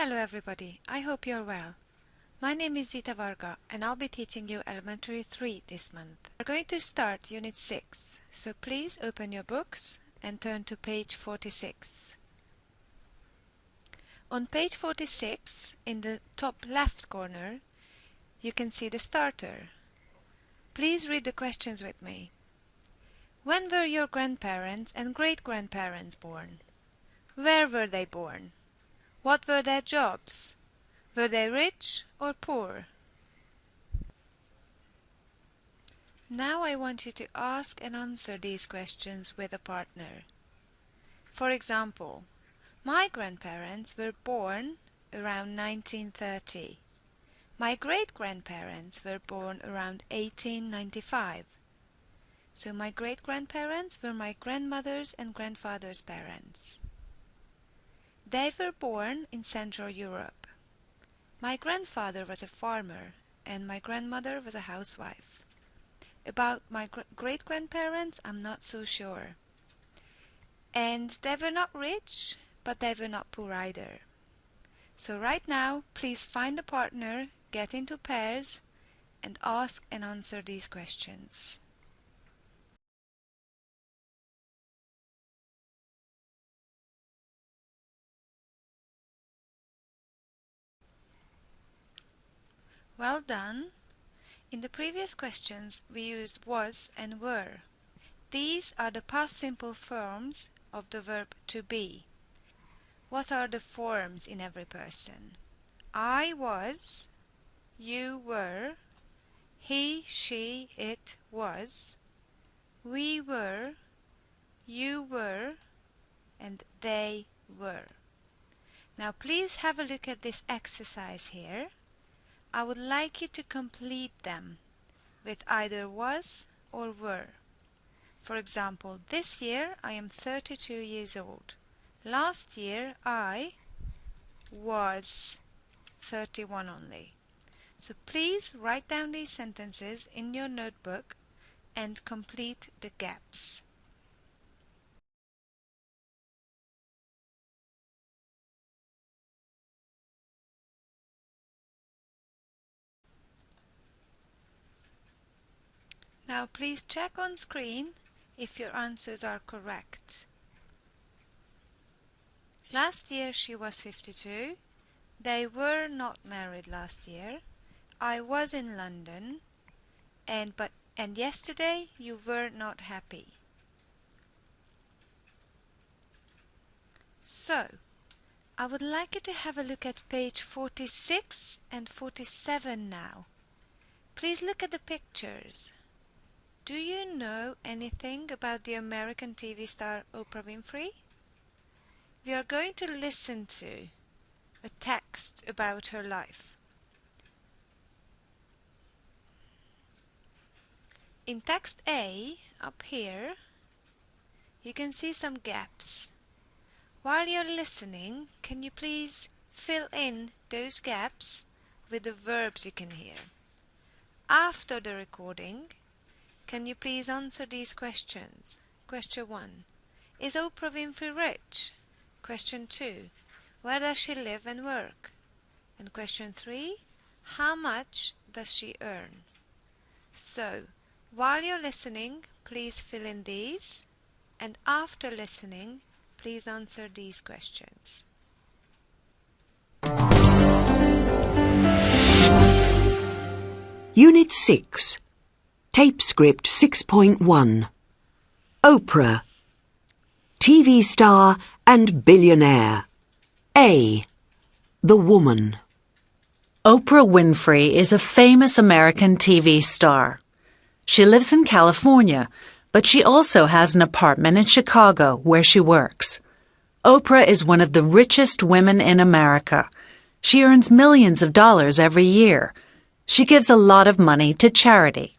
Hello everybody, I hope you're well. My name is Zita Varga and I'll be teaching you Elementary 3 this month. We're going to start Unit 6, so please open your books and turn to page 46. On page 46, in the top left corner, you can see the starter. Please read the questions with me. When were your grandparents and great-grandparents born? Where were they born? What were their jobs? Were they rich or poor? Now I want you to ask and answer these questions with a partner. For example, my grandparents were born around 1930. My great-grandparents were born around 1895. So my great-grandparents were my grandmother's and grandfather's parents. They were born in Central Europe. My grandfather was a farmer and my grandmother was a housewife. About my great-grandparents, I'm not so sure. And they were not rich, but they were not poor either. So right now, please find a partner, get into pairs, and ask and answer these questions. Well done. In the previous questions, we used was and were. These are the past simple forms of the verb to be. What are the forms in every person? I was, you were, he, she, it was, we were, you were, and they were. Now please have a look at this exercise here. I would like you to complete them with either was or were. For example, this year I am 32 years old. Last year I was 31 only. So please write down these sentences in your notebook and complete the gaps. Now please check on screen if your answers are correct. Last year she was 52. They were not married last year. I was in London. And yesterday you were not happy. So, I would like you to have a look at page 46 and 47 now. Please look at the pictures. Do you know anything about the American TV star Oprah Winfrey? We are going to listen to a text about her life. In text A, up here, you can see some gaps. While you're listening, can you please fill in those gaps with the verbs you can hear? After the recording, can you please answer these questions? Question 1. Is Oprah Winfrey rich? Question 2. Where does she live and work? And question 3. How much does she earn? So, while you're listening, please fill in these, and after listening, please answer these questions. Unit 6, Tape Script 6.1. Oprah, TV star and billionaire. A. The woman. Oprah Winfrey is a famous American TV star. She lives in California, but she also has an apartment in Chicago where she works. Oprah is one of the richest women in America. She earns millions of dollars every year. She gives a lot of money to charity.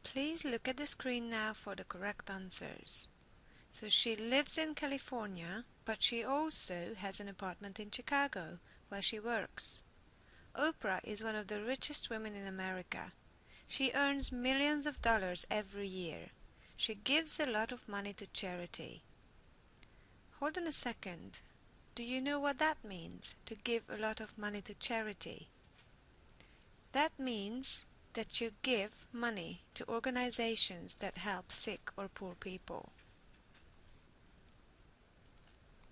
Please look at the screen now for the correct answers. So she lives in California, but she also has an apartment in Chicago where she works. Oprah is one of the richest women in America. She earns millions of dollars every year. She gives a lot of money to charity. Hold on a second. Do you know what that means, to give a lot of money to charity? That means that you give money to organizations that help sick or poor people.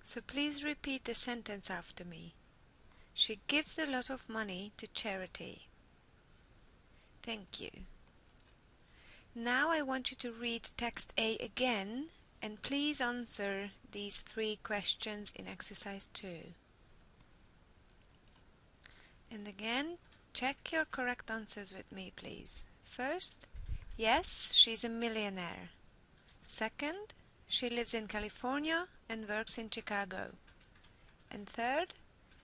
So please repeat the sentence after me. She gives a lot of money to charity. Thank you. Now I want you to read text A again and please answer these 3 questions in exercise 2. And again, check your correct answers with me, please. First, yes, she's a millionaire. Second, she lives in California and works in Chicago. And third,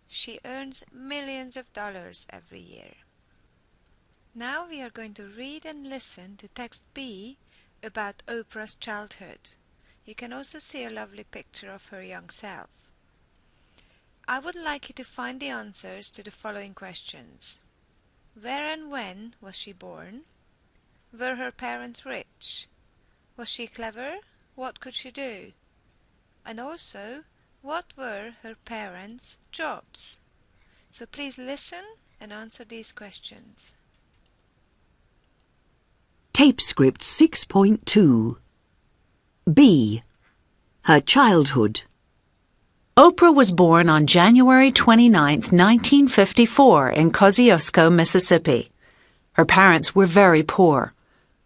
she earns millions of dollars every year. Now we are going to read and listen to text B about Oprah's childhood. You can also see a lovely picture of her young self. I would like you to find the answers to the following questions. Where and when was she born? Were her parents rich? Was she clever? What could she do? And also, what were her parents' jobs? So please listen and answer these questions. Tape script 6.2. B. Her childhood. Oprah was born on January 29, 1954 in Kosciuszko, Mississippi. Her parents were very poor.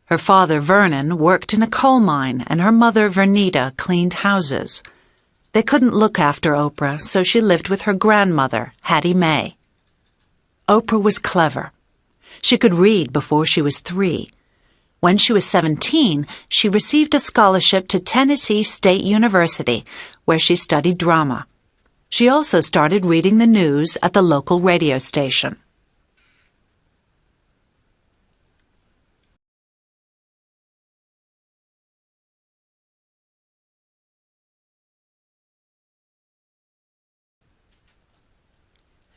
Her father, Vernon, worked in a coal mine and her mother, Vernita, cleaned houses. They couldn't look after Oprah, so she lived with her grandmother, Hattie Mae. Oprah was clever. She could read before she was 3. When she was 17, she received a scholarship to Tennessee State University, where she studied drama. She also started reading the news at the local radio station.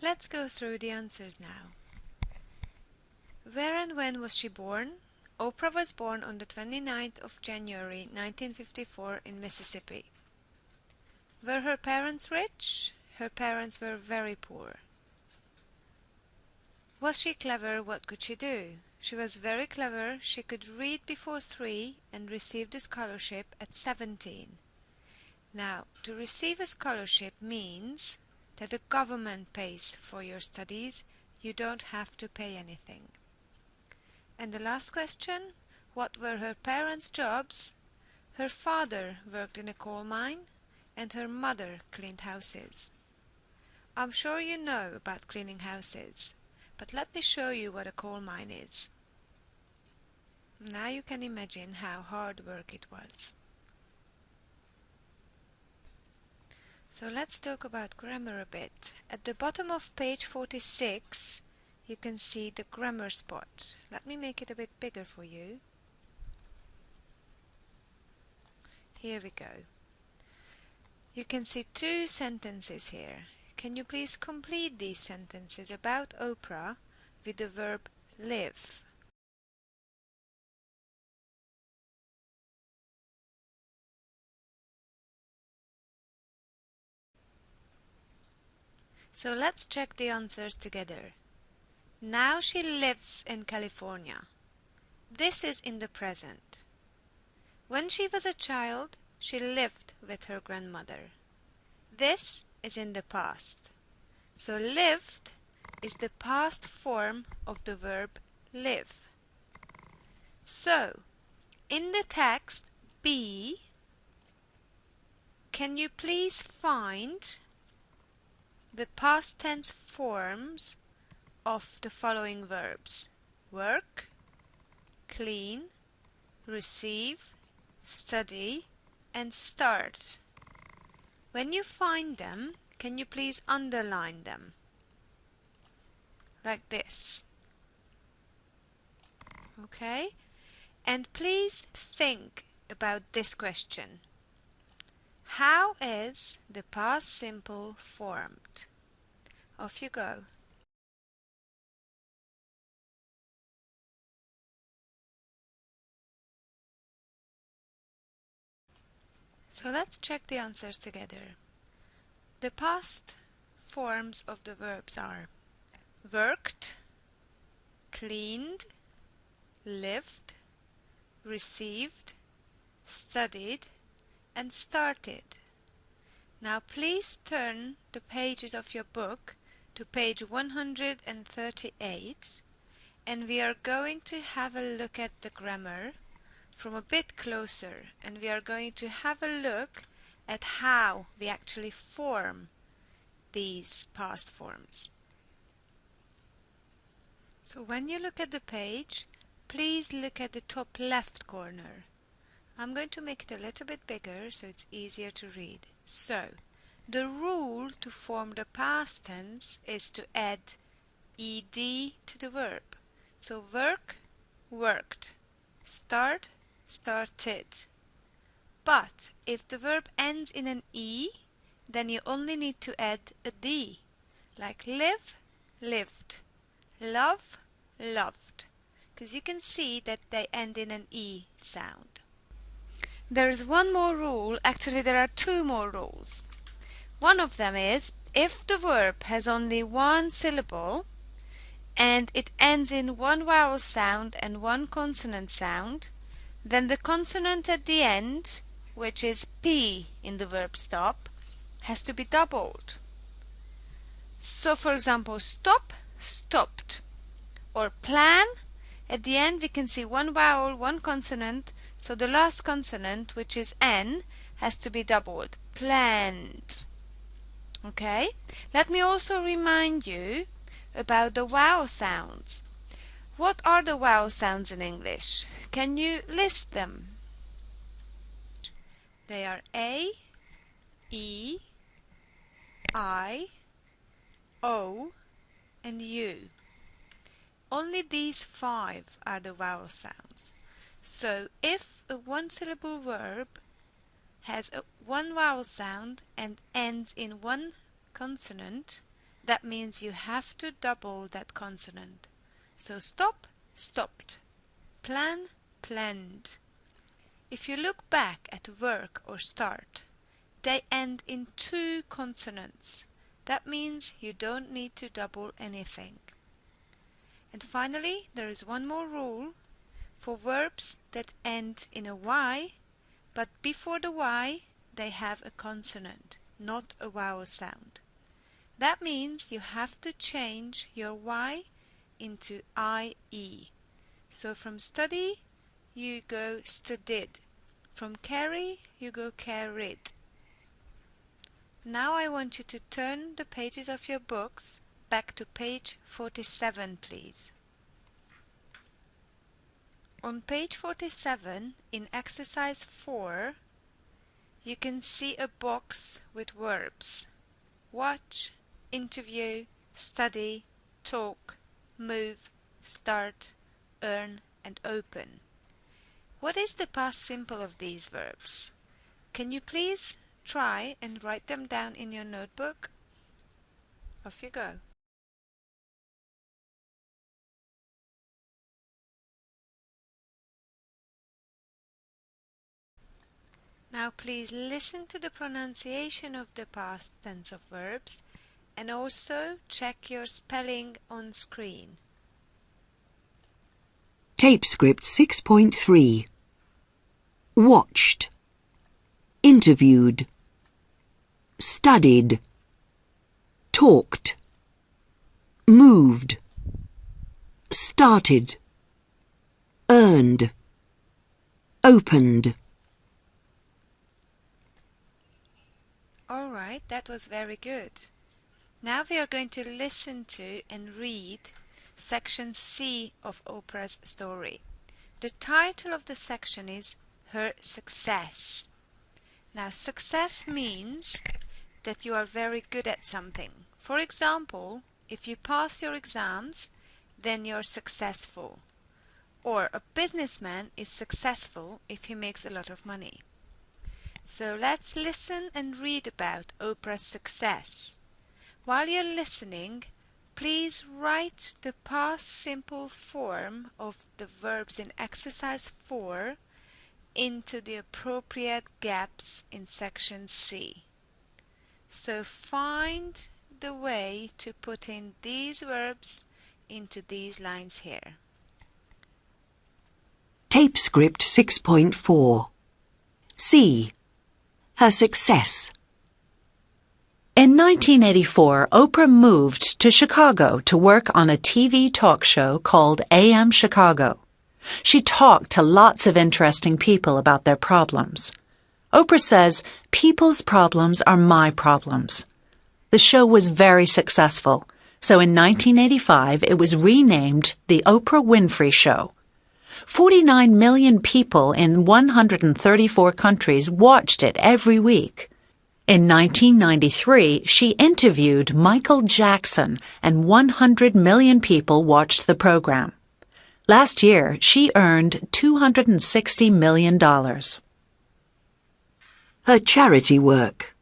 Let's go through the answers now. Where and when was she born? Oprah was born on the 29th of January 1954 in Mississippi. Were her parents rich? Her parents were very poor. Was she clever? What could she do? She was very clever. She could read before 3 and received a scholarship at 17. Now, to receive a scholarship means that the government pays for your studies. You don't have to pay anything. And the last question, what were her parents' jobs? Her father worked in a coal mine and her mother cleaned houses. I'm sure you know about cleaning houses, but let me show you what a coal mine is. Now you can imagine how hard work it was. So let's talk about grammar a bit. At the bottom of page 46, you can see the grammar spot. Let me make it a bit bigger for you. Here we go. You can see 2 sentences here. Can you please complete these sentences about Oprah with the verb live? So let's check the answers together. Now she lives in California. This is in the present. When she was a child, she lived with her grandmother. This is in the past. So lived is the past form of the verb live. So, in the text B, can you please find the past tense forms of the following verbs? Work, clean, receive, study, and start. When you find them, can you please underline them? Like this. Okay? And please think about this question. How is the past simple formed? Off you go. So let's check the answers together. The past forms of the verbs are worked, cleaned, lived, received, studied, and started. Now please turn the pages of your book to page 138, and we are going to have a look at the grammar from a bit closer, and we are going to have a look at how we actually form these past forms. So when you look at the page, please look at the top left corner. I'm going to make it a little bit bigger so it's easier to read. So, the rule to form the past tense is to add ed to the verb. So work, worked. Start, started. But if the verb ends in an e, then you only need to add a d, like live, lived, love, loved, because you can see that they end in an e sound. There is one more rule, actually there are two more rules. One of them is, if the verb has only one syllable and it ends in one vowel sound and one consonant sound, then the consonant at the end, which is P in the verb stop, has to be doubled. So for example, stop, stopped, or plan, at the end we can see one vowel, one consonant, so the last consonant, which is N, has to be doubled, planned. Okay, let me also remind you about the vowel sounds. What are the vowel sounds in English? Can you list them? They are A, E, I, O, and U. Only these 5 are the vowel sounds. So if a one-syllable verb has one vowel sound and ends in one consonant, that means you have to double that consonant. So stop, stopped. Plan, planned. If you look back at work or start, they end in 2 consonants. That means you don't need to double anything. And finally, there is one more rule for verbs that end in a Y, but before the Y they have a consonant, not a vowel sound. That means you have to change your Y into IE. So from study you go studied. From carry you go carried. Now I want you to turn the pages of your books back to page 47, please. On page 47, in exercise 4, you can see a box with verbs: watch, interview, study, talk, move, start, earn, and open. What is the past simple of these verbs? Can you please try and write them down in your notebook? Off you go. Now please listen to the pronunciation of the past tense of verbs and also check your spelling on screen. Tape script 6.3. Watched. Interviewed. Studied. Talked. Moved. Started. Earned. Opened. Alright, that was very good. Now we are going to listen to and read section C of Oprah's story. The title of the section is Her Success. Now success means that you are very good at something. For example, if you pass your exams, then you're successful. Or a businessman is successful if he makes a lot of money. So let's listen and read about Oprah's success. While you're listening, please write the past simple form of the verbs in exercise 4 into the appropriate gaps in section C. So find the way to put in these verbs into these lines here. Tape script 6.4. C. Her success. In 1984, Oprah moved to Chicago to work on a TV talk show called AM Chicago. She talked to lots of interesting people about their problems. Oprah says, "People's problems are my problems." The show was very successful, so in 1985 it was renamed The Oprah Winfrey Show. 49 million people in 134 countries watched it every week. In 1993, she interviewed Michael Jackson, and 100 million people watched the program. Last year, she earned $260 million. Her charity work.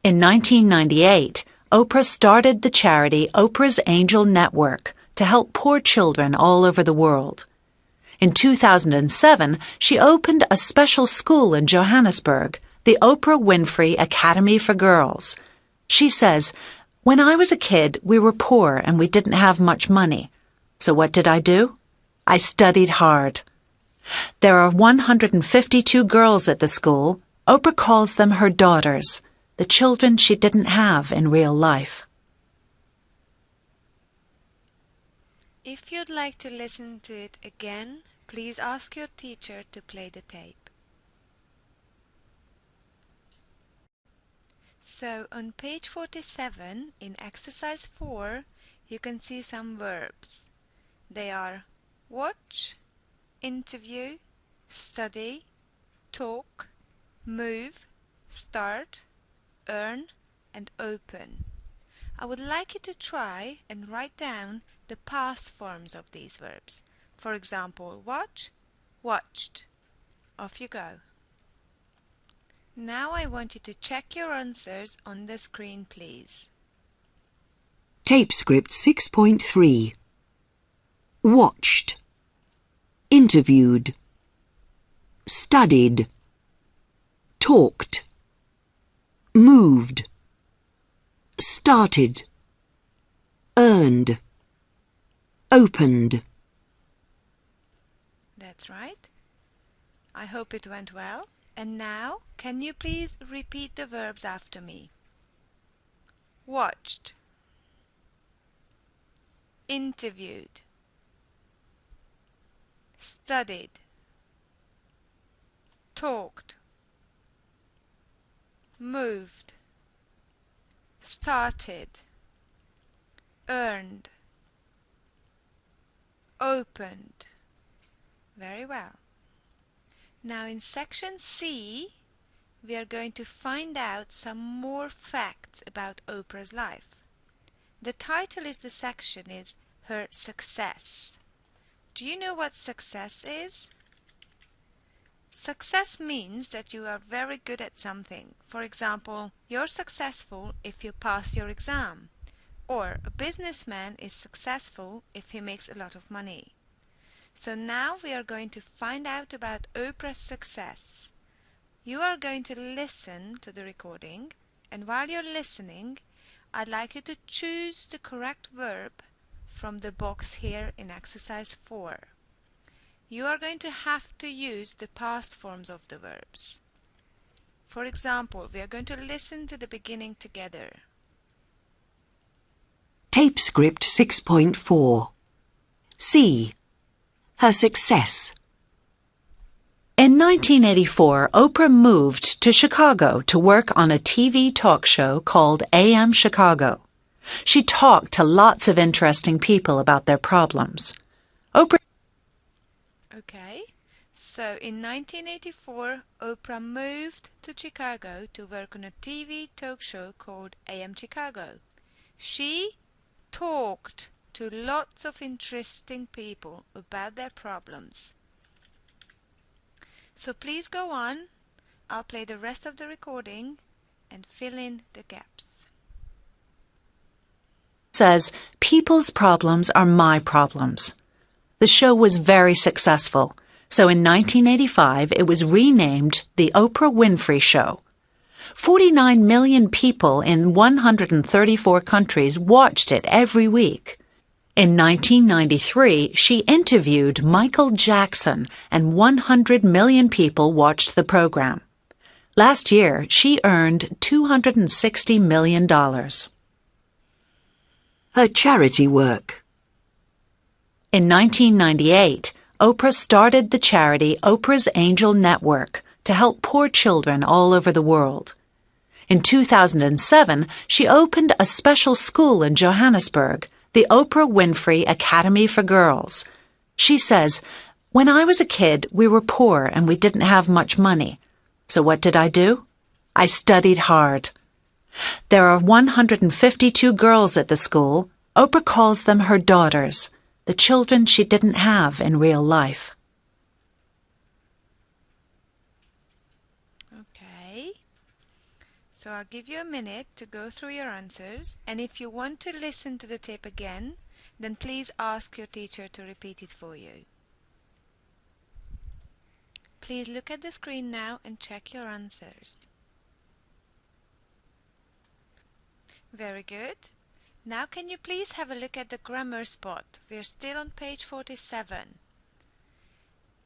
In 1998, Oprah started the charity Oprah's Angel Network to help poor children all over the world. In 2007, she opened a special school in Johannesburg, the Oprah Winfrey Academy for Girls. She says, "When I was a kid, we were poor and we didn't have much money. So what did I do? I studied hard." There are 152 girls at the school. Oprah calls them her daughters, the children she didn't have in real life. If you'd like to listen to it again, please ask your teacher to play the tape. So on page 47 in exercise 4, you can see some verbs. They are watch, interview, study, talk, move, start, earn, and open. I would like you to try and write down the past forms of these verbs. For example, watch, watched. Off you go. Now I want you to check your answers on the screen, please. Tape script 6.3. Watched. Interviewed. Studied. Talked. Moved. Started. Earned. Opened. That's right. I hope it went well. And now, can you please repeat the verbs after me? Watched. Interviewed. Studied. Talked. Moved. Started. Earned. Opened. Very well. Now in section C, we are going to find out some more facts about Oprah's life. The title of the section is Her Success. Do you know what success is? Success means that you are very good at something. For example, you're successful if you pass your exam, or a businessman is successful if he makes a lot of money. So now we are going to find out about Oprah's success. You are going to listen to the recording, and while you're listening, I'd like you to choose the correct verb from the box here in exercise 4. You are going to have to use the past forms of the verbs. For example, we are going to listen to the beginning together. Tape script 6.4. C. Her success. In 1984, Oprah moved to Chicago to work on a TV talk show called AM Chicago. She talked to lots of interesting people about their problems. Oprah. Okay, so in 1984, Oprah moved to Chicago to work on a TV talk show called AM Chicago. She talked to lots of interesting people about their problems. So please go on. I'll play the rest of the recording and fill in the gaps. Says, "People's problems are my problems." The show was very successful, So in 1985, it was renamed The Oprah Winfrey Show. 49 million people in 134 countries watched it every week. In 1993, she interviewed Michael Jackson, and 100 million people watched the program. Last year, she earned $260 million. Her charity work. In 1998, Oprah started the charity Oprah's Angel Network to help poor children all over the world. In 2007, she opened a special school in Johannesburg, the Oprah Winfrey Academy for Girls. She says, "When I was a kid, we were poor and we didn't have much money. So what did I do? I studied hard." There are 152 girls at the school. Oprah calls them her daughters, the children she didn't have in real life. Okay. So I'll give you a minute to go through your answers, and if you want to listen to the tape again, then please ask your teacher to repeat it for you. Please look at the screen now and check your answers. Very good. Now can you please have a look at the grammar spot? We're still on page 47.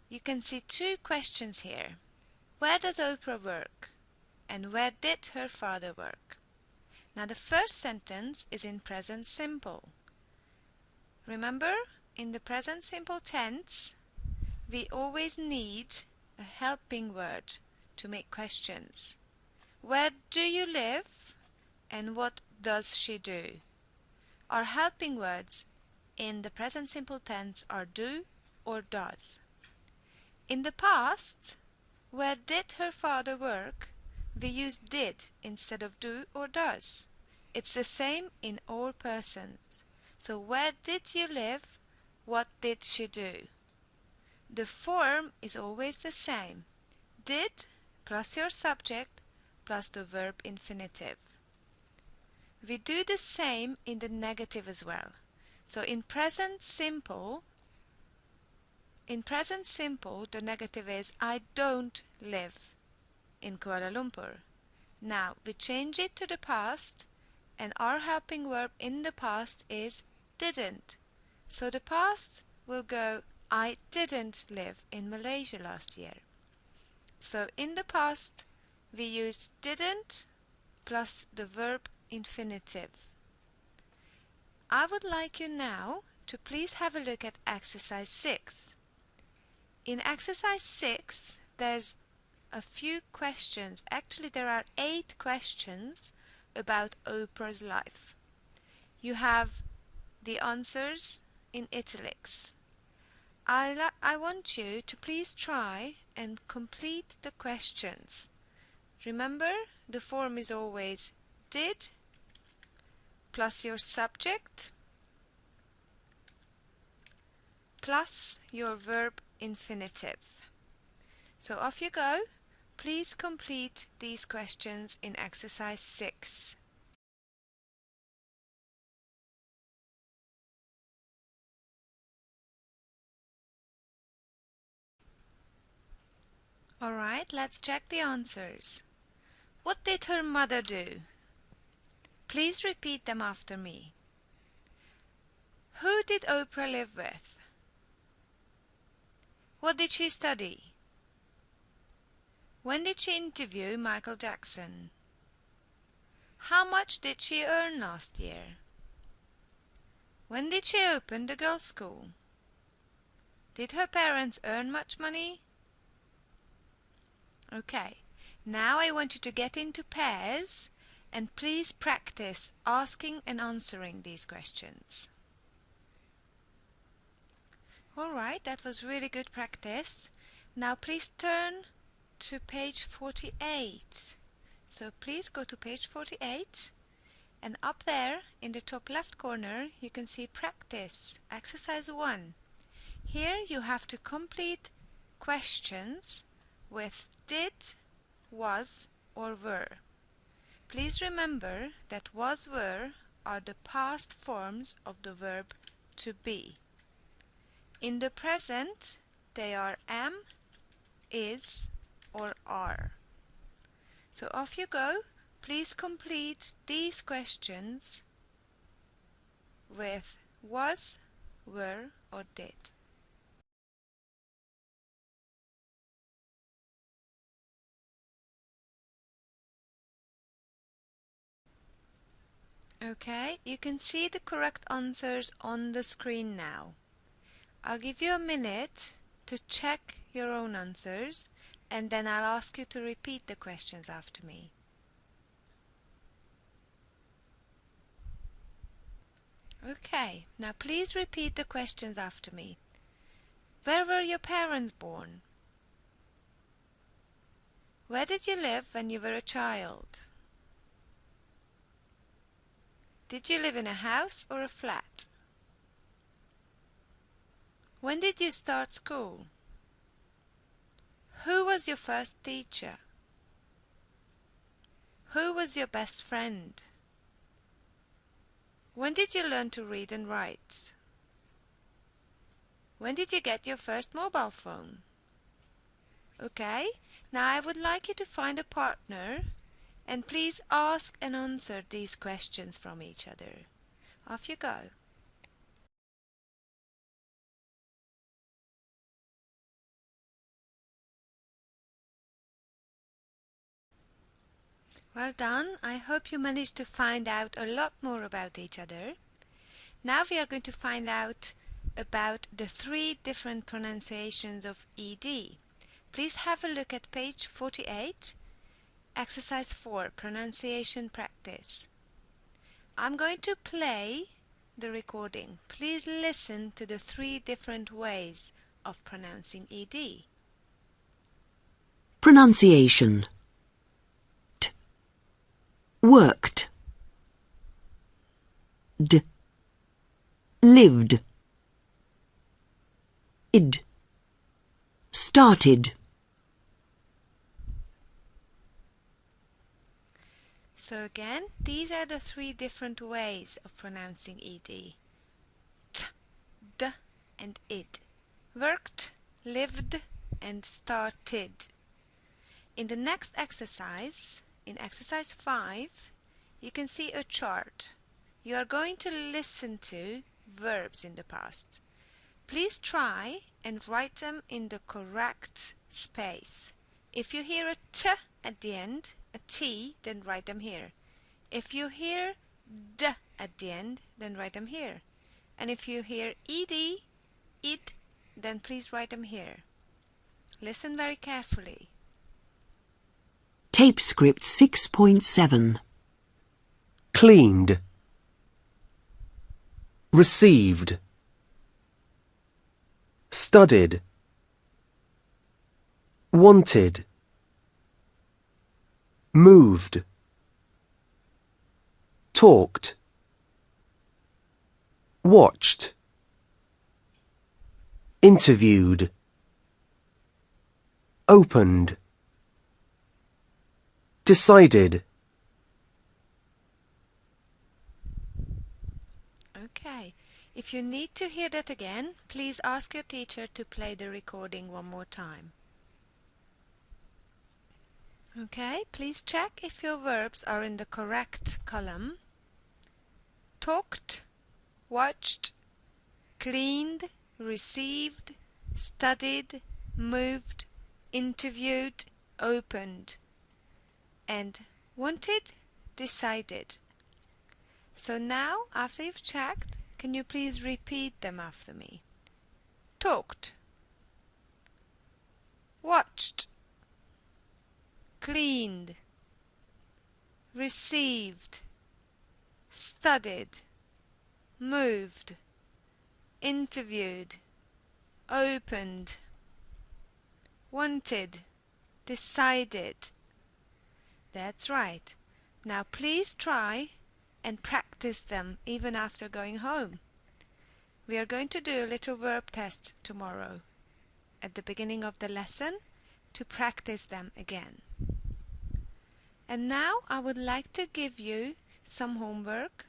You can see two questions here. Where does Oprah work? And where did her father work? Now the first sentence is in present simple. Remember, in the present simple tense, we always need a helping word to make questions. Where do you live? And what does she do? Our helping words in the present simple tense are do or does. In the past, where did her father work? We use did instead of do or does. It's the same in all persons. So where did you live? What did she do? The form is always the same. Did plus your subject plus the verb infinitive. We do the same in the negative as well. So in present simple, the negative is I don't live in Kuala Lumpur. Now we change it to the past, and our helping verb in the past is didn't. So the past will go I didn't live in Malaysia last year. So in the past we use didn't plus the verb infinitive. I would like you now to please have a look at exercise 6. In exercise 6, there's a few questions. Actually, there are 8 questions about Oprah's life. You have the answers in italics. I want you to please try and complete the questions. Remember, the form is always did plus your subject plus your verb infinitive. So off you go. Please complete these questions in exercise 6. Alright, let's check the answers. What did her mother do? Please repeat them after me. Who did Oprah live with? What did she study? When did she interview Michael Jackson? How much did she earn last year? When did she open the girls' school? Did her parents earn much money? Okay, now I want you to get into pairs and please practice asking and answering these questions. Alright, that was really good practice. Now please turn to page 48. So please go to page 48, and up there in the top left corner you can see practice, exercise 1. Here you have to complete questions with did, was or were. Please remember that was, were are the past forms of the verb to be. In the present, they are am, is, or are. So off you go. Please complete these questions with was, were, or did. Okay, you can see the correct answers on the screen now. I'll give you a minute to check your own answers, and then I'll ask you to repeat the questions after me. Okay, now please repeat the questions after me. Where were your parents born? Where did you live when you were a child? Did you live in a house or a flat? When did you start school? Who was your first teacher? Who was your best friend? When did you learn to read and write? When did you get your first mobile phone? Okay, now I would like you to find a partner and please ask and answer these questions from each other. Off you go. Well done. I hope you managed to find out a lot more about each other. Now we are going to find out about the 3 different pronunciations of ED. Please have a look at page 48, exercise 4, pronunciation practice. I'm going to play the recording. Please listen to the 3 different ways of pronouncing ED. Pronunciation. T. Worked. D. Lived. Id. Started. So again, these are the 3 different ways of pronouncing ED. T, D, and id. Worked, lived, and started. In the next exercise, in exercise 5, you can see a chart. You are going to listen to verbs in the past. Please try and write them in the correct space. If you hear a T at the end, a T, then write them here. If you hear D at the end, then write them here. And if you hear ED, id, then please write them here. Listen very carefully. Tape script 6.7. Cleaned, received, studied, wanted, moved, talked, watched, interviewed, opened, decided. Okay, if you need to hear that again, please ask your teacher to play the recording one more time. Okay, please check if your verbs are in the correct column. Talked, watched, cleaned, received, studied, moved, interviewed, opened, and wanted, decided. So now, after you've checked, can you please repeat them after me? Talked, watched, cleaned, received, studied, moved, interviewed, opened, wanted, decided. That's right. Now please try and practice them even after going home. We are going to do a little verb test tomorrow at the beginning of the lesson to practice them again. And now I would like to give you some homework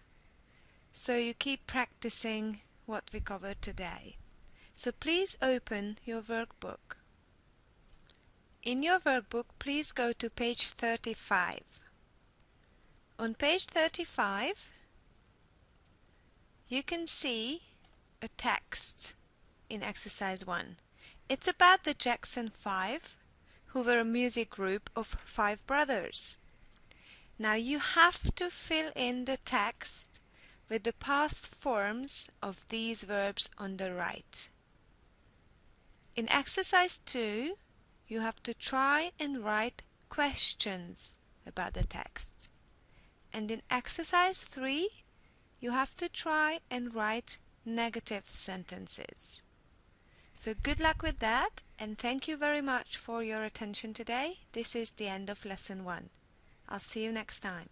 so you keep practicing what we covered today. So please open your workbook. In your workbook, please go to page 35. On page 35, you can see a text in exercise 1. It's about the Jackson 5, who were a music group of 5 brothers. Now you have to fill in the text with the past forms of these verbs on the right. In exercise 2, you have to try and write questions about the text. And in exercise 3, you have to try and write negative sentences. So good luck with that, and thank you very much for your attention today. This is the end of lesson 1. I'll see you next time.